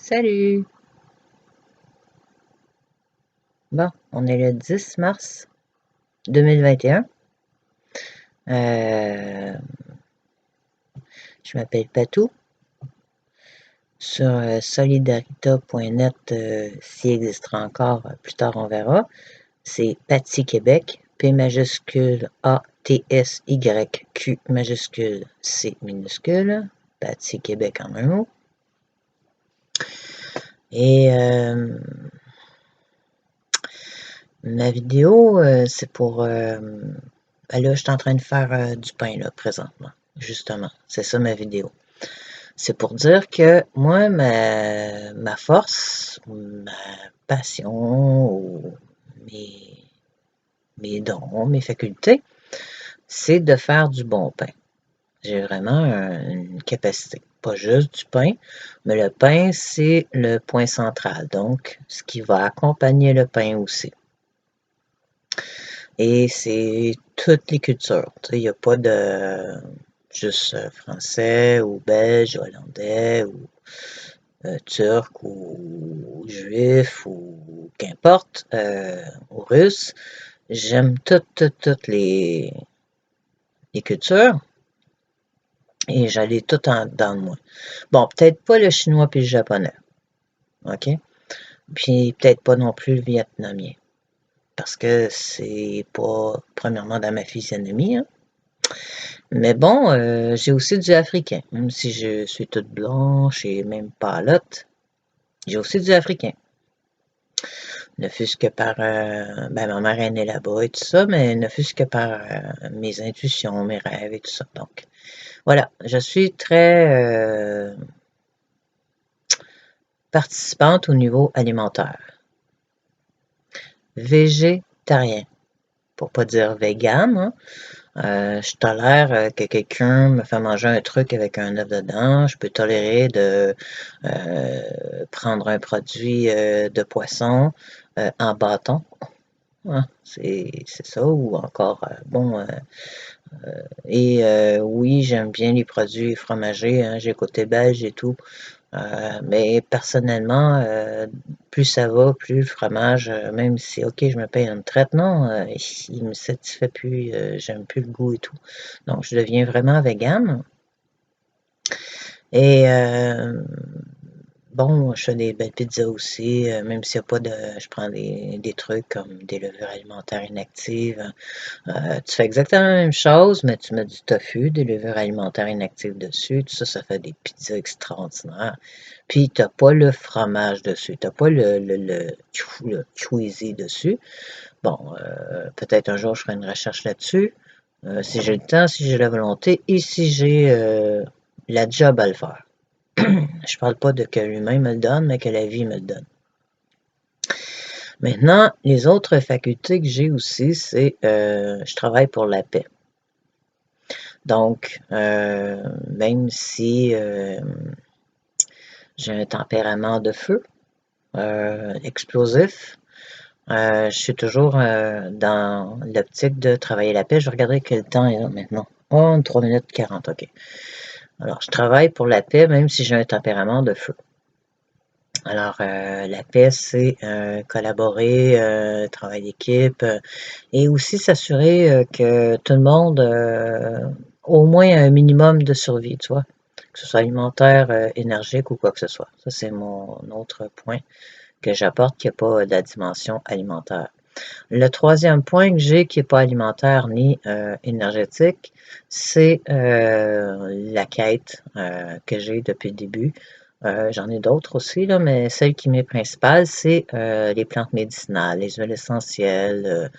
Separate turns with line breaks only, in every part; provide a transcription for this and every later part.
Salut! Bon, on est le 10 mars 2021. Je m'appelle Patou. Sur solidarita.net, s'il existera encore, plus tard on verra. C'est Patsy Québec, P majuscule A-T-S-Y-Q majuscule C minuscule. Patsy Québec en un mot. Et ma vidéo, c'est pour... ben là, je suis en train de faire du pain, là, présentement. Justement, c'est ça ma vidéo. C'est pour dire que moi, ma force, ma passion, ou mes dons, mes facultés, c'est de faire du bon pain. J'ai vraiment une capacité. Pas juste du pain, mais le pain, c'est le point central. Donc, ce qui va accompagner le pain aussi. Et c'est toutes les cultures. Il n'y a pas de juste français ou belge, hollandais ou turc ou juif ou qu'importe, ou russe. J'aime toutes les cultures et j'allais tout dans moi. Bon, peut-être pas le chinois puis le japonais, ok? Puis peut-être pas non plus le vietnamien, parce que c'est pas premièrement dans ma physionomie, hein? Mais bon, j'ai aussi du africain, même si je suis toute blanche et même pâlotte, j'ai aussi du africain. Ne fût-ce que par... ben, ma mère est née là-bas et tout ça, mais ne fût-ce que par mes intuitions, mes rêves et tout ça. Donc, voilà, je suis très participante au niveau alimentaire. Végétarien, pour pas dire vegan, hein. Je tolère que quelqu'un me fait manger un truc avec un œuf dedans. Je peux tolérer de prendre un produit de poisson en bâton. Hein, c'est ça, ou encore, bon, et oui, j'aime bien les produits fromagés, hein, j'ai côté belge et tout, mais personnellement, plus ça va, plus le fromage, même si, ok, je me paye une traite, non, il me satisfait plus, j'aime plus le goût et tout. Donc, je deviens vraiment vegan. Et bon, je fais des belles pizzas aussi, même s'il n'y a pas de... Je prends des trucs comme des levures alimentaires inactives. Tu fais exactement la même chose, mais tu mets du tofu, des levures alimentaires inactives dessus. Tout ça, ça fait des pizzas extraordinaires. Puis, tu n'as pas le fromage dessus. Tu n'as pas le cheesy dessus. Bon, peut-être un jour, je ferai une recherche là-dessus. Si j'ai le temps, si j'ai la volonté et si j'ai la job à le faire. Je parle pas de que l'humain me le donne, mais que la vie me le donne. Maintenant, les autres facultés que j'ai aussi, c'est je travaille pour la paix. Donc, même si j'ai un tempérament de feu, explosif, je suis toujours dans l'optique de travailler la paix. Je vais regarder quel temps est là maintenant. Oh, 3 minutes 40, ok. Alors, je travaille pour la paix, même si j'ai un tempérament de feu. Alors, la paix, c'est collaborer, travail d'équipe, et aussi s'assurer que tout le monde, au moins un minimum de survie, tu vois, que ce soit alimentaire, énergique ou quoi que ce soit. Ça, c'est mon autre point que j'apporte qui n'est pas de la dimension alimentaire. Le troisième point que j'ai qui n'est pas alimentaire ni énergétique, c'est la quête que j'ai depuis le début. J'en ai d'autres aussi, là, mais celle qui m'est principale, c'est les plantes médicinales, les huiles essentielles,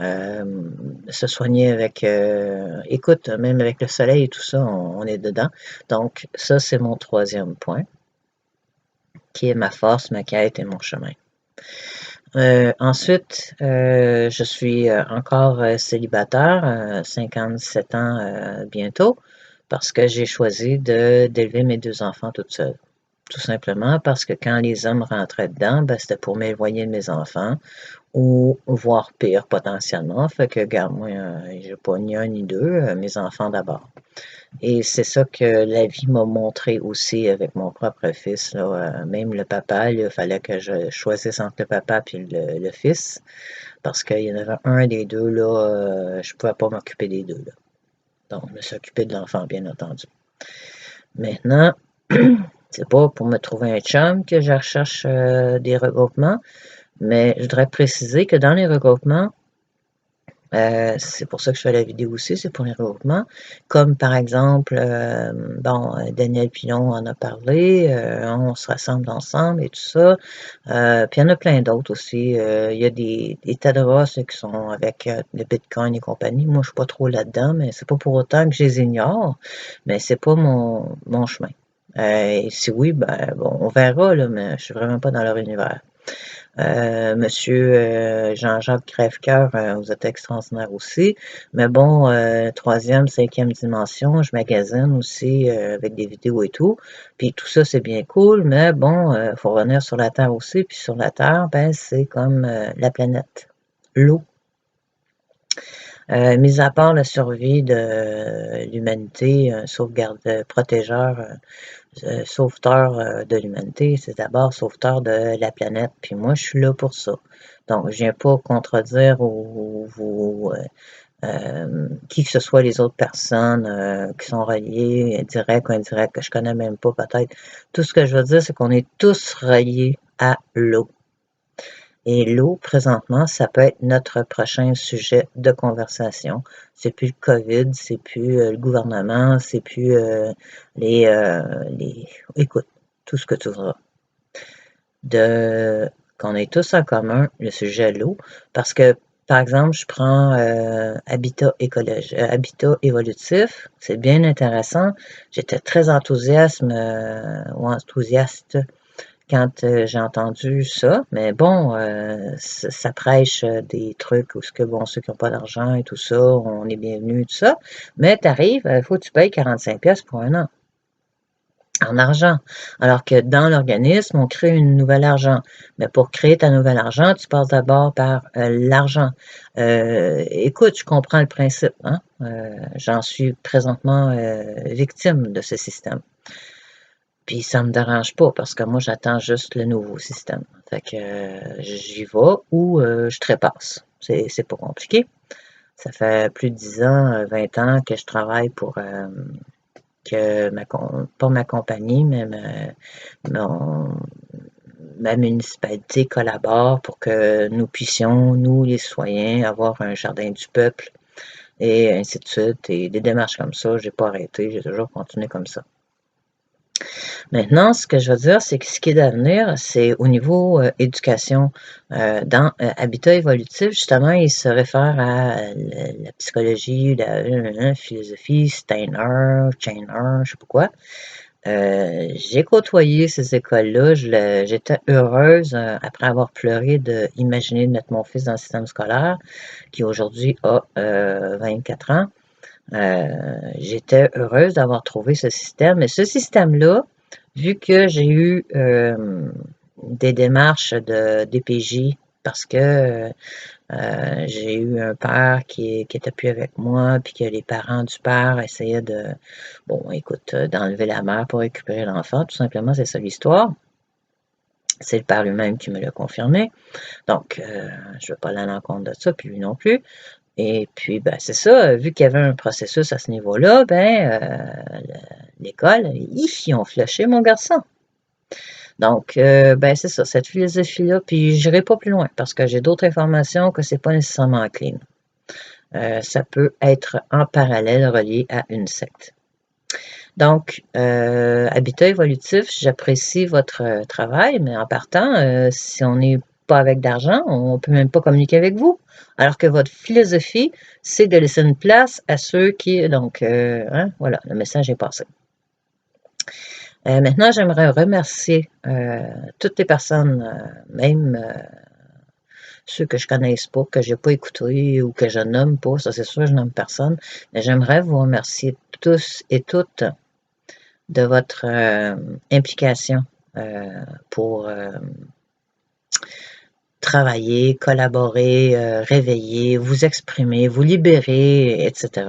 se soigner avec, écoute, même avec le soleil et tout ça, on est dedans. Donc, ça, c'est mon troisième point, qui est ma force, ma quête et mon chemin. Ensuite, je suis encore célibataire, 57 ans bientôt, parce que j'ai choisi d'élever mes 2 enfants toute seule. tout simplement parce que quand les hommes rentraient dedans, ben, c'était pour m'éloigner de mes enfants ou voire pire potentiellement. Fait que, regarde, moi, j'ai pas ni un ni deux, mes enfants d'abord. Et c'est ça que la vie m'a montré aussi avec mon propre fils, là. Même le papa, il fallait que je choisisse entre le papa et le fils, parce qu'il y en avait un des deux, là, je pouvais pas m'occuper des deux, là. Donc, je me suis occupé de l'enfant, bien entendu. Maintenant, c'est pas pour me trouver un chum que je recherche des regroupements, mais je voudrais préciser que dans les regroupements, c'est pour ça que je fais la vidéo aussi, c'est pour les regroupements. Comme par exemple, Daniel Pilon en a parlé, on se rassemble ensemble et tout ça. Puis il y en a plein d'autres aussi. Il y a des tas de rosses qui sont avec le Bitcoin et compagnie. Moi, je suis pas trop là-dedans, mais c'est pas pour autant que je les ignore, mais c'est pas mon chemin. Et si oui, ben bon, on verra, là, mais je suis vraiment pas dans leur univers. Monsieur Jean-Jacques Crèvecoeur, vous êtes extraordinaire aussi. Mais bon, troisième, cinquième dimension, je magasine aussi avec des vidéos et tout. Puis tout ça, c'est bien cool, mais bon, faut revenir sur la Terre aussi. Puis sur la Terre, ben, c'est comme la planète, l'eau. Mis à part la survie de l'humanité, sauvegarde, protégeur, sauveteur de l'humanité, c'est d'abord sauveteur de la planète. Puis moi, je suis là pour ça. Donc, je viens pas contredire qui que ce soit les autres personnes qui sont reliées, directs ou indirects, que je connais même pas peut-être. Tout ce que je veux dire, c'est qu'on est tous reliés à l'eau. Et l'eau, présentement, ça peut être notre prochain sujet de conversation. C'est plus le COVID, c'est plus le gouvernement, c'est plus Écoute, tout ce que tu voudras. Qu'on ait tous en commun le sujet de l'eau, parce que, par exemple, je prends habitat évolutif, c'est bien intéressant. J'étais très enthousiaste quand j'ai entendu ça, mais bon, ça prêche des trucs où ceux qui n'ont pas d'argent et tout ça, on est bienvenus, tout ça. Mais t'arrives, il faut que tu payes 45$ pour un an en argent. Alors que dans l'organisme, on crée une nouvelle argent. Mais pour créer ta nouvelle argent, tu passes d'abord par l'argent. Écoute, je comprends le principe, hein? J'en suis présentement victime de ce système. Puis ça me dérange pas parce que moi, j'attends juste le nouveau système. Fait que j'y vais ou je trépasse. C'est pas compliqué. Ça fait plus de 10 ans, 20 ans que je travaille pour que pas ma compagnie, mais ma municipalité collabore pour que nous puissions, nous les citoyens, avoir un jardin du peuple et ainsi de suite. Et des démarches comme ça, j'ai pas arrêté, j'ai toujours continué comme ça. Maintenant, ce que je veux dire, c'est que ce qui est d'avenir, c'est au niveau éducation. Dans Habitat évolutif, justement, il se réfère à la psychologie, la philosophie, Steiner, Chainer, je sais pas quoi. J'ai côtoyé ces écoles-là. J'étais heureuse, après avoir pleuré, d'imaginer de mettre mon fils dans le système scolaire, qui aujourd'hui a 24 ans. J'étais heureuse d'avoir trouvé ce système. Et ce système-là, vu que j'ai eu des démarches de DPJ, parce que j'ai eu un père qui était plus avec moi, puis que les parents du père essayaient d'enlever la mère pour récupérer l'enfant, tout simplement, c'est ça l'histoire. C'est le père lui-même qui me l'a confirmé. Donc, je ne veux pas aller à l'encontre de ça, puis lui non plus. Et puis, ben, c'est ça, vu qu'il y avait un processus à ce niveau-là, l'école, ils ont flushé mon garçon. Donc, ben, c'est ça, cette philosophie-là, puis je n'irai pas plus loin, parce que j'ai d'autres informations que c'est pas nécessairement clean. Ça peut être en parallèle relié à une secte. Donc, Habitat évolutif, j'apprécie votre travail, mais en partant, si on n'est pas avec d'argent, on ne peut même pas communiquer avec vous. Alors que votre philosophie, c'est de laisser une place à ceux qui... Donc, voilà, le message est passé. Maintenant, j'aimerais remercier toutes les personnes, même ceux que je ne connaisse pas, que je n'ai pas écouté ou que je nomme pas, ça c'est sûr, je nomme personne, mais j'aimerais vous remercier tous et toutes de votre implication pour travailler, collaborer, réveiller, vous exprimer, vous libérer, etc.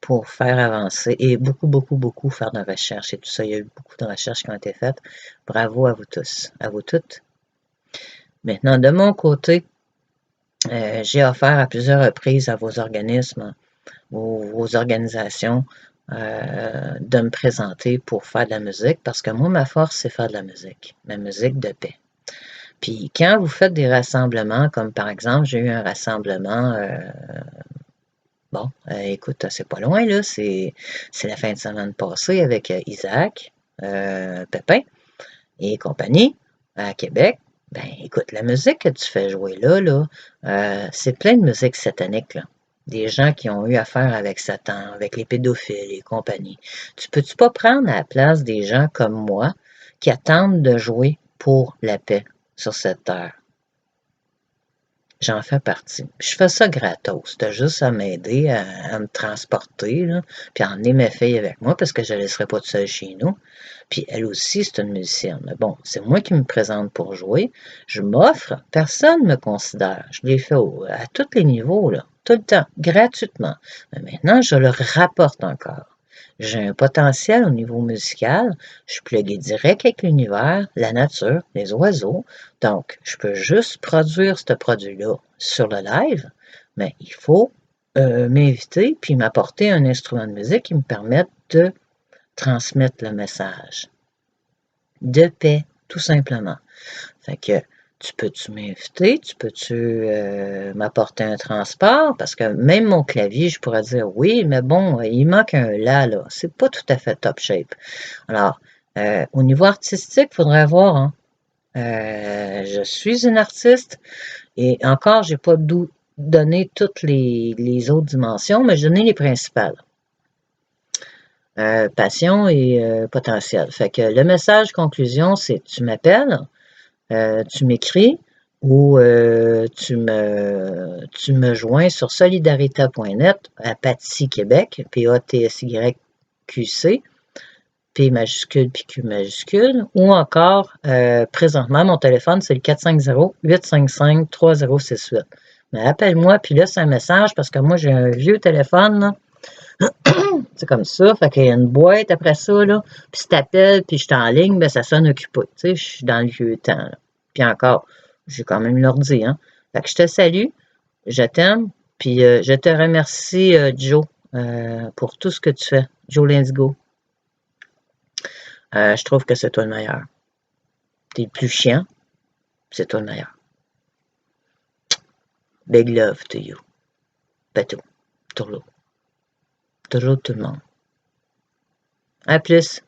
pour faire avancer et beaucoup faire de recherches et tout ça. Il y a eu beaucoup de recherches qui ont été faites. Bravo à vous tous, à vous toutes. Maintenant, de mon côté, j'ai offert à plusieurs reprises à vos organismes, vos organisations, de me présenter pour faire de la musique, parce que moi, ma force, c'est faire de la musique de paix. Puis quand vous faites des rassemblements, comme par exemple, j'ai eu un rassemblement, bon, écoute, c'est pas loin, là, c'est la fin de semaine passée avec Isaac, Pépin et compagnie à Québec. Ben, écoute, la musique que tu fais jouer là, c'est plein de musique satanique, là. Des gens qui ont eu affaire avec Satan, avec les pédophiles et compagnie. Tu peux-tu pas prendre à la place des gens comme moi qui attendent de jouer pour la paix sur cette terre? J'en fais partie. Puis je fais ça gratos. T'as juste à m'aider à me transporter, là, puis à emmener mes filles avec moi parce que je ne laisserai pas toute seule chez nous. Puis elle aussi, c'est une musicienne. Mais bon, c'est moi qui me présente pour jouer. Je m'offre, personne ne me considère. Je l'ai fait à tous les niveaux, là, tout le temps, gratuitement. Mais maintenant, je le rapporte encore. J'ai un potentiel au niveau musical. Je suis plugué direct avec l'univers, la nature, les oiseaux. Donc, je peux juste produire ce produit-là sur le live, mais il faut m'inviter puis m'apporter un instrument de musique qui me permette de transmettre le message de paix, tout simplement. Fait que tu peux-tu m'inviter? Tu peux-tu m'apporter un transport? Parce que même mon clavier, je pourrais dire oui, mais bon, il manque un là. C'est pas tout à fait top shape. Alors, au niveau artistique, il faudrait voir, hein. Je suis une artiste et encore, j'ai pas donné toutes les autres dimensions, mais j'ai donné les principales. Passion et potentiel. Fait que le message conclusion, c'est tu m'appelles, tu m'écris ou tu me joins sur solidarita.net à Patsy Québec, P-A-T-S-Y-Q-C, P majuscule puis Q majuscule, ou encore, présentement, mon téléphone, c'est le 450-855-3068. Mais appelle-moi, puis laisse un message, parce que moi, j'ai un vieux téléphone, là. C'est comme ça, fait qu'il y a une boîte après ça, là, puis si t'appelles, puis je suis en ligne, ben ça sonne occupé, tu sais, je suis dans le vieux temps, là. Puis encore, j'ai quand même l'ordi, hein. Fait que je te salue, je t'aime, puis je te remercie, Joe, pour tout ce que tu fais, Joe Lindigo. Je trouve que c'est toi le meilleur. T'es le plus chiant, c'est toi le meilleur. Big love to you. Bateau, Tourlot. Toujours tout le monde. À plus.